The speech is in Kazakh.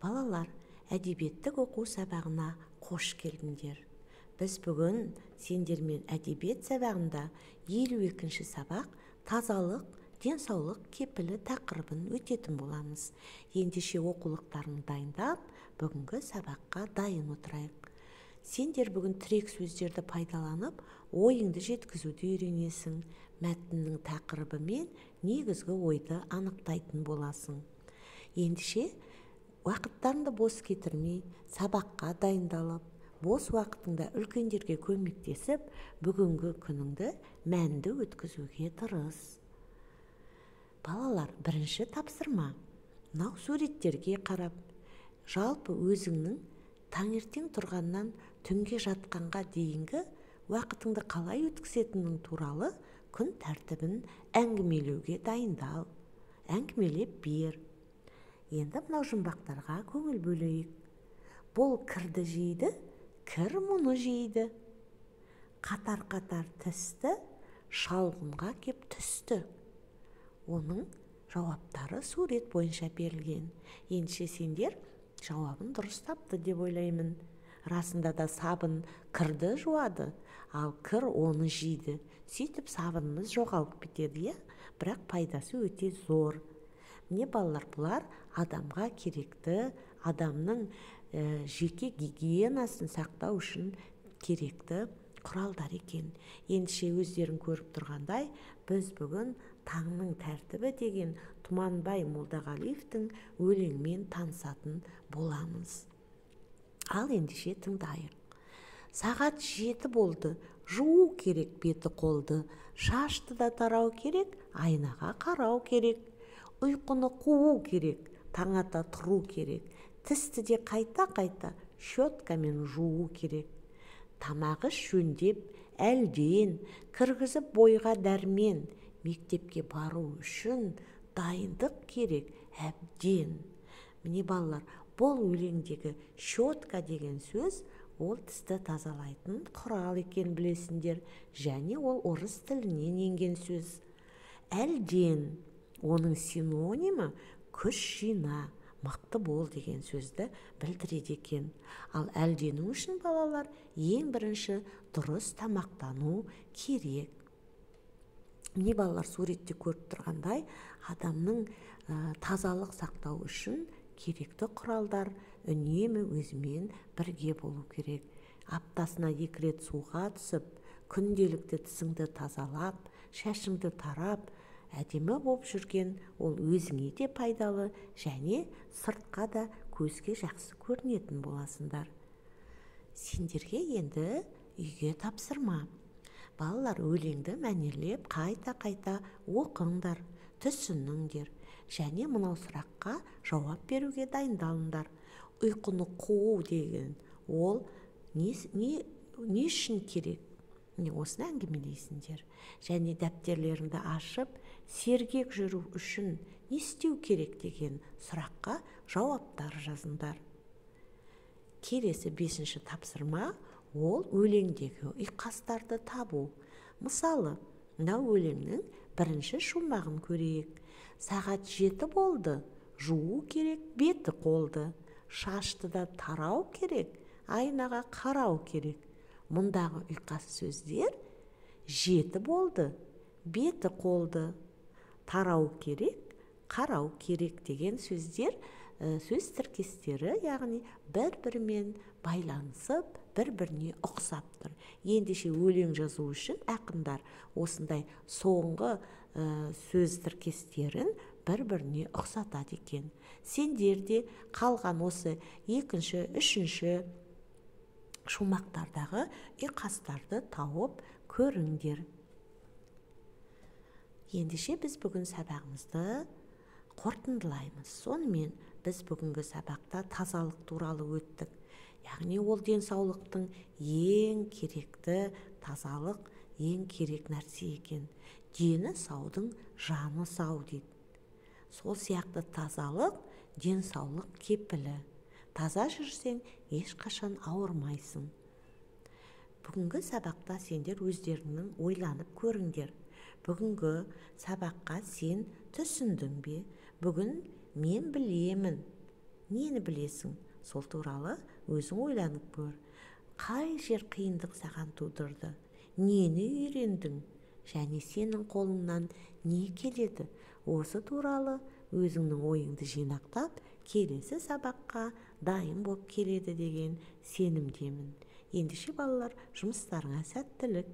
Балалар, әдебиеттік оқу сабағына қош келдіңдер. Біз бүгін сендермен әдебиет сабағында 52-ші сабақ тазалық, денсаулық кепілі тақырыбын өтетін боламыз. Ендеше оқулықтарын дайындап, бүгінгі сабаққа дайын отырайық. Сендер бүгін тірек сөздерді пайдаланып, ойыңды жеткізуді үйренесің. Мәтіннің тақырыбы мен негізгі ойды анықтайтын боласың. Ендеше уақыттарыңды бос кетірмей, сабаққа дайындалып, бос уақытыңда үлкендерге көмектесіп, бүгінгі күніңді мәнді өткізуге тырыс. Балалар, бірінші тапсырма. Мынау суреттерге қарап, жалпы өзіңнің таңертең тұрғаннан түнге жатқанға дейінгі уақытыңды қалай өткізетінің туралы күн тәртібін әңгімелеуге дайындал. Әңгімелеп бер. Енді мынау жұмбақтарға көңіл бөлейік. Бұл кірді жейді, кір мұны жейді. Қатар-қатар тісті, шалғынға кеп түсті. Оның жауаптары сурет бойынша берілген. Ендеше сендер жауабын дұрыс тапты деп ойлаймын. Расында да сабын кірді жуады, ал кір оны жейді. Сөйтіп сабынымыз жоғалып кетеді, бірақ пайдасы өте зор. Міне балалар, бұлар адамға керекті, адамның жеке гигиенасын сақтау үшін керекті құралдар екен. Ендеше өздерің көріп тұрғандай, біз бүгін таңның тәртібі деген Тұманбай Молдағалиевтің өлеңмен танысатын боламыз. Ал ендеше тыңдайық. Сағат 7 болды, жуу керек беті қолды, шашты да тарау керек, айнаға қарау керек. Ұйқыны қуу керек, таң ата тұру керек. Тісті де қайта-қайта щеткамен жуу керек. Тамағы жөндеп, әлден, кіргізіп бойға дәрмен, мектепке бару үшін дайындық керек әбден. Міне балалар, бұл өлеңдегі щетка деген сөз, ол тісті тазалайтын құрал екен білесіңдер, және ол орыс тілінен енген сөз. Әлден, оның синонимі күш жина, мықты бол деген сөзді білдіреді екен. Ал әлдену үшін балалар ең бірінші дұрыс тамақтану керек. Міне балалар, суретте көріп тұрғандай, адамның тазалық сақтау үшін керекті құралдар үнемі өзімен бірге болу керек. Аптасына 2 рет суға түсіп, күнделікті тісіңді тазалап, шашыңды тарап, әдемі болып жүрген ол өзіңе де пайдалы, және сыртқа да көзге жақсы көрінетін боласыңдар. Сендерге енді үйге тапсырма. Балалар, өлеңді мәнерлеп қайта-қайта оқыңдар, түсініңдер, және мынау сұраққа жауап беруге дайындалыңдар. Ұйқыны қуу деген ол не үшін керек? Осыны әңгімелейсіңдер. Және дәптерлеріңді ашып, сергек жүру үшін не істеу керек деген сұраққа жауаптар жазыңдар. Келесі 5-ші тапсырма, ол өлеңдегі ұйқастарды табу. Мысалы, мынау өлеңнің 1-ші шумағын көрейік. Сағат 7 болды, жуу керек беті қолды, шашты да тарау керек, айнаға қарау керек. Мұндағы ұйқас сөздер 7 болды, беті қолды, тарау керек, қарау керек деген сөздер, сөз тіркестері, яғни бір-бірімен байланысып, бір-біріне ұқсап тұр. Ендеше өлең жазу үшін ақындар осындай соңғы сөз тіркестерін бір-біріне ұқсатады екен. Сендер де қалған осы 2-ші, 3-ші шумақтардағы ұйқастарды тауып көріңдер. Ендеше біз бүгін сабағымызды қорытындылаймыз. Сонымен біз бүгінгі сабақта тазалық туралы өттік. Яғни ол денсаулықтың ең керекті, тазалық ең керек нәрсе екен. Дені саудың жаны сау дейді. Сол сияқты тазалық денсаулық кепілі. Таза жүрсең, ешқашан ауырмайсың. Бүгінгі сабақта сендер өздеріңнің ойланып көріңдер. Бүгінгі сабаққа сен түсіндің бе? Бүгін мен білемін. нені білесің? Сол туралы өзің ойланып көр. Қай жер қиындық саған тудырды? Нені үйрендің? Және сенің қолыңнан не келеді? Осы туралы өзіңнің ойыңды жинақтап, келесі сабаққа дайын болып келеді деген сенімдемін. Ендеше балалар, жұмыстарыңа сәттілік.